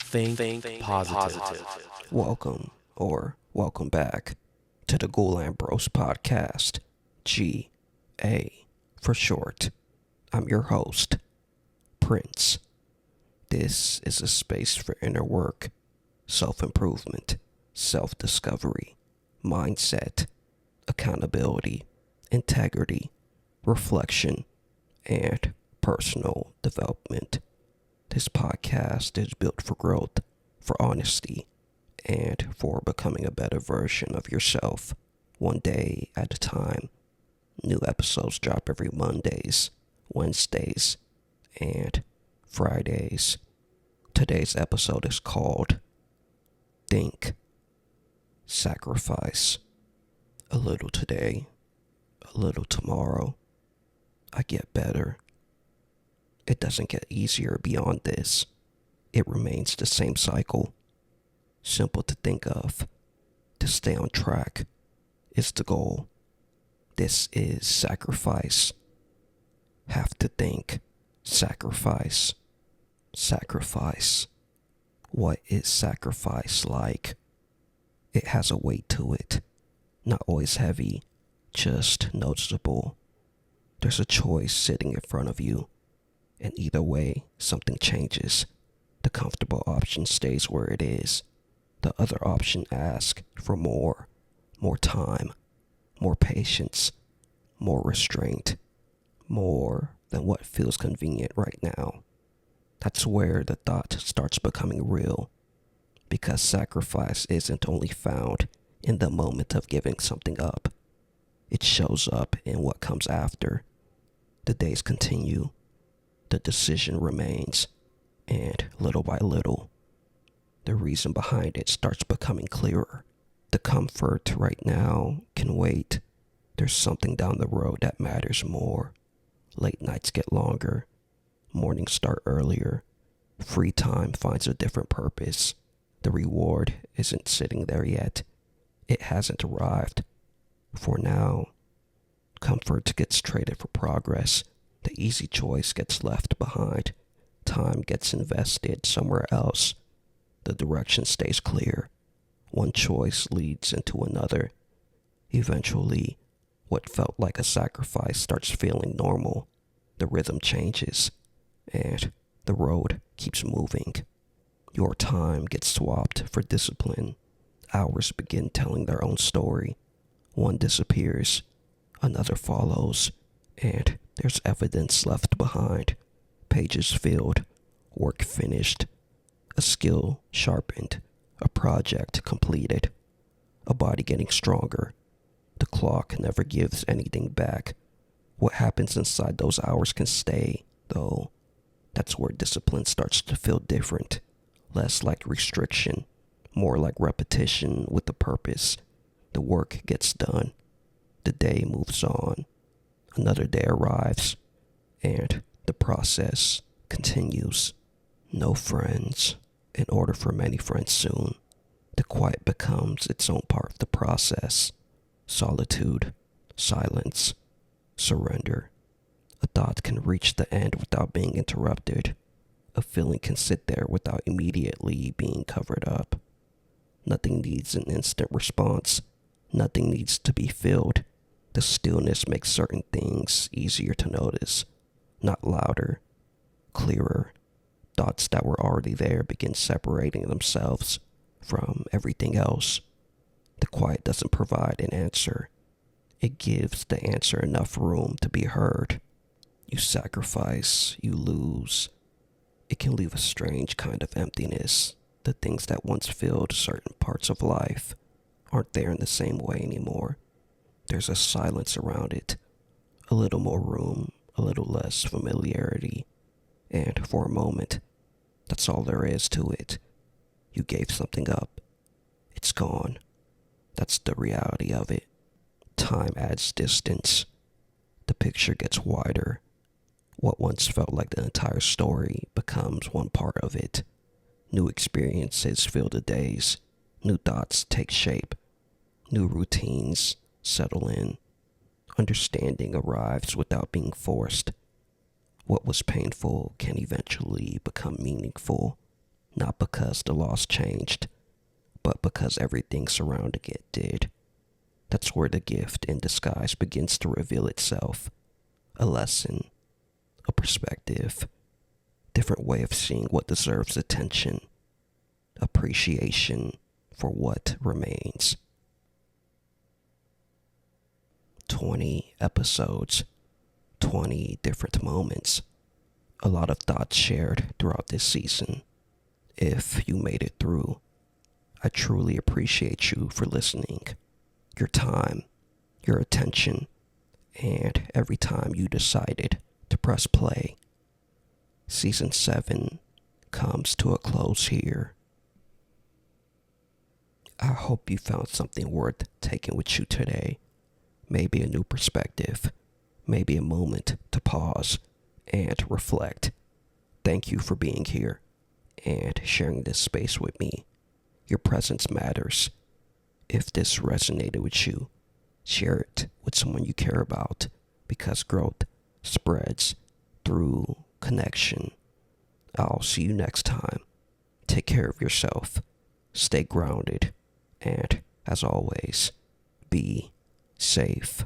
Think positive. Welcome back to the GHOUL-AMBROSE podcast. G.A. for short. I'm your host, Prince. This is a space for inner work, self-improvement, self-discovery, mindset, accountability, integrity, reflection, and personal development. This podcast is built for growth, for honesty, and for becoming a better version of yourself, one day at a time. New episodes drop every Mondays, Wednesdays, and Fridays. Today's episode is called Think, Sacrifice. A little today, a little tomorrow. I get better. It doesn't get easier beyond this. It remains the same cycle. Simple to think of. To stay on track is the goal. This is sacrifice. Have to think. Sacrifice. Sacrifice. What is sacrifice like? It has a weight to it. Not always heavy, just noticeable. There's a choice sitting in front of you. And either way, something changes. The comfortable option stays where it is. The other option asks for more time, more patience, more restraint, more than what feels convenient right now. That's where the thought starts becoming real, because sacrifice isn't only found in the moment of giving something up. It shows up in what comes after. The days continue. The decision remains, and little by little, the reason behind it starts becoming clearer. The comfort right now can wait. There's something down the road that matters more. Late nights get longer. Mornings start earlier. Free time finds a different purpose. The reward isn't sitting there yet. It hasn't arrived. For now, comfort gets traded for progress. The easy choice gets left behind. Time gets invested somewhere else. The direction stays clear. One choice leads into another. Eventually, what felt like a sacrifice starts feeling normal. The rhythm changes, and the road keeps moving. Your time gets swapped for discipline. Hours begin telling their own story. One disappears, another follows, and there's evidence left behind. Pages filled, work finished, a skill sharpened, a project completed, a body getting stronger. The clock never gives anything back. What happens inside those hours can stay, though. That's where discipline starts to feel different. Less like restriction, more like repetition with a purpose. The work gets done. The day moves on. Another day arrives, and the process continues. No friends, in order for many friends soon. The quiet becomes its own part of the process. Solitude, silence, surrender. A thought can reach the end without being interrupted. A feeling can sit there without immediately being covered up. Nothing needs an instant response. Nothing needs to be filled. The stillness makes certain things easier to notice, not louder, clearer. Thoughts that were already there begin separating themselves from everything else. The quiet doesn't provide an answer. It gives the answer enough room to be heard. You sacrifice, you lose. It can leave a strange kind of emptiness. The things that once filled certain parts of life aren't there in the same way anymore. There's a silence around it, a little more room, a little less familiarity, and for a moment, that's all there is to it. You gave something up. It's gone. That's the reality of it. Time adds distance. The picture gets wider. What once felt like the entire story becomes one part of it. New experiences fill the days. New thoughts take shape. New routines settle in. Understanding arrives without being forced. What was painful can eventually become meaningful. Not because the laws changed, but because everything surrounding it did. That's where the gift in disguise begins to reveal itself. A lesson, a perspective, different way of seeing what deserves attention, appreciation for what remains. 20 episodes, 20 different moments, a lot of thoughts shared throughout this season. If you made it through, I truly appreciate you for listening, your time, your attention, and every time you decided to press play. Season 7 comes to a close here. I hope you found something worth taking with you today. Maybe a new perspective, maybe a moment to pause and reflect. Thank you for being here and sharing this space with me. Your presence matters. If this resonated with you, share it with someone you care about, because growth spreads through connection. I'll see you next time. Take care of yourself, stay grounded, and as always, be safe.